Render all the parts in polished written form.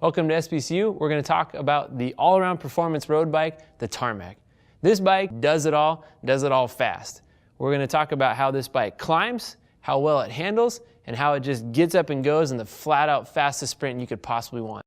Welcome to SBCU. We're going to talk about the all-around performance road bike, the Tarmac. This bike does it all fast. We're going to talk about how this bike climbs, how well it handles, and how it just gets up and goes in the flat-out fastest sprint you could possibly want.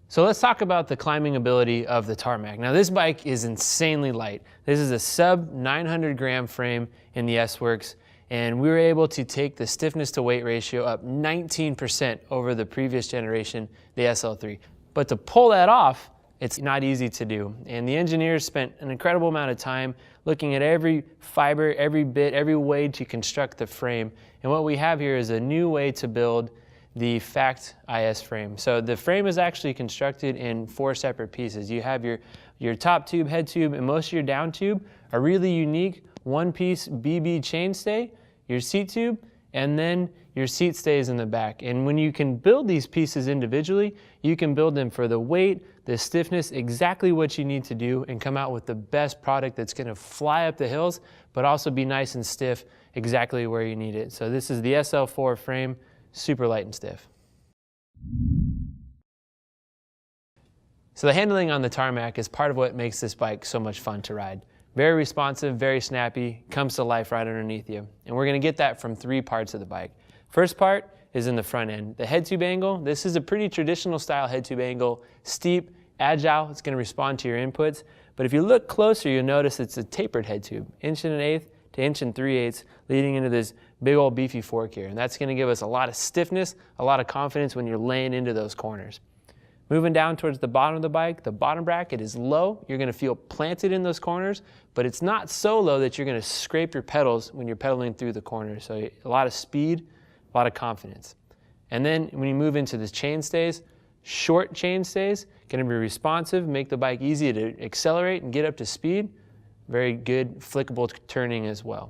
So let's talk about the climbing ability of the Tarmac. Now this bike is insanely light. This is a sub 900 gram frame in the S-Works, and we were able to take the stiffness to weight ratio up 19% over the previous generation, the SL3. But to pull that off, it's not easy to do. And the engineers spent an incredible amount of time looking at every fiber, every bit, every way to construct the frame. And what we have here is a new way to build the FACT IS frame. So the frame is actually constructed in 4 separate pieces. You have your top tube, head tube, and most of your down tube are really unique one-piece BB chainstay, your seat tube, and then your seat stays in the back. And when you can build these pieces individually, you can build them for the weight, the stiffness, exactly what you need to do, and come out with the best product that's gonna fly up the hills, but also be nice and stiff exactly where you need it. So this is the SL4 frame, super light and stiff. So the handling on the Tarmac is part of what makes this bike so much fun to ride. Very responsive, very snappy, comes to life right underneath you. And we're gonna get that from 3 parts of the bike. First part is in the front end. The head tube angle, this is a pretty traditional style head tube angle, steep, agile, it's gonna respond to your inputs. But if you look closer, you'll notice it's a tapered head tube, 1.1 to 1.3, leading into this big old beefy fork here. And that's gonna give us a lot of stiffness, a lot of confidence when you're laying into those corners. Moving down towards the bottom of the bike, the bottom bracket is low. You're gonna feel planted in those corners, but it's not so low that you're gonna scrape your pedals when you're pedaling through the corners. So a lot of speed, a lot of confidence. And then when you move into the chainstays, short chainstays, gonna be responsive, make the bike easy to accelerate and get up to speed. Very good flickable turning as well.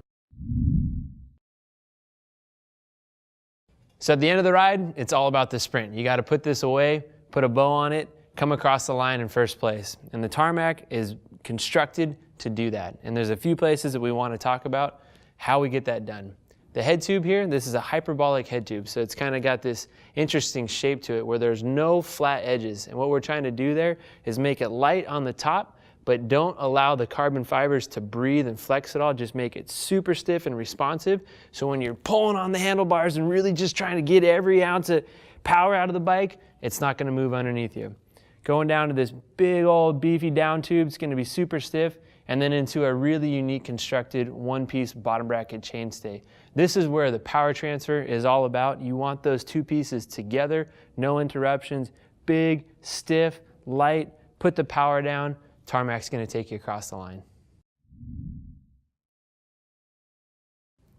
So at the end of the ride, it's all about the sprint. You gotta put this away, put a bow on it, come across the line in first place. And the Tarmac is constructed to do that. And there's a few places that we want to talk about how we get that done. The head tube here, this is a hyperbolic head tube. So it's kind of got this interesting shape to it where there's no flat edges. And what we're trying to do there is make it light on the top, but don't allow the carbon fibers to breathe and flex at all. Just make it super stiff and responsive. So when you're pulling on the handlebars and really just trying to get every ounce of power out of the bike, it's not gonna move underneath you. Going down to this big old beefy down tube, it's gonna be super stiff, and then into a really unique constructed one-piece bottom bracket chainstay. This is where the power transfer is all about. You want those 2 pieces together, no interruptions, big, stiff, light, put the power down, Tarmac's gonna take you across the line.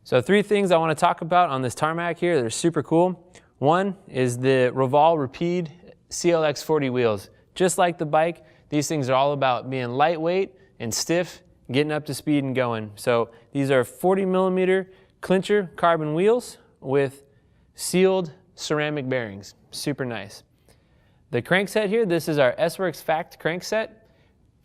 So 3 things I wanna talk about on this Tarmac here that are super cool. One is the Revolve Rapide CLX 40 wheels. Just like the bike, these things are all about being lightweight and stiff, getting up to speed and going. So these are 40mm clincher carbon wheels with sealed ceramic bearings. Super nice. The crankset here, this is our S-Works FACT crankset.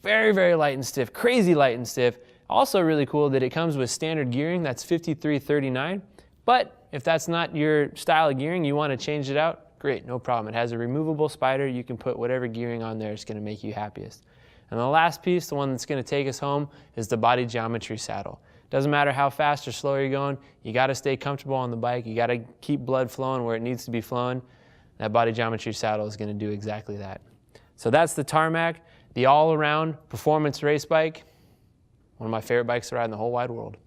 Very, very light and stiff, crazy light and stiff. Also really cool that it comes with standard gearing, that's 5339. But if that's not your style of gearing, you want to change it out, great, no problem. It has a removable spider. You can put whatever gearing on there. It's going to make you happiest. And the last piece, the one that's going to take us home, is the body geometry saddle. Doesn't matter how fast or slow you're going, you got to stay comfortable on the bike. You got to keep blood flowing where it needs to be flowing. That body geometry saddle is going to do exactly that. So that's the Tarmac, the all-around performance race bike. One of my favorite bikes to ride in the whole wide world.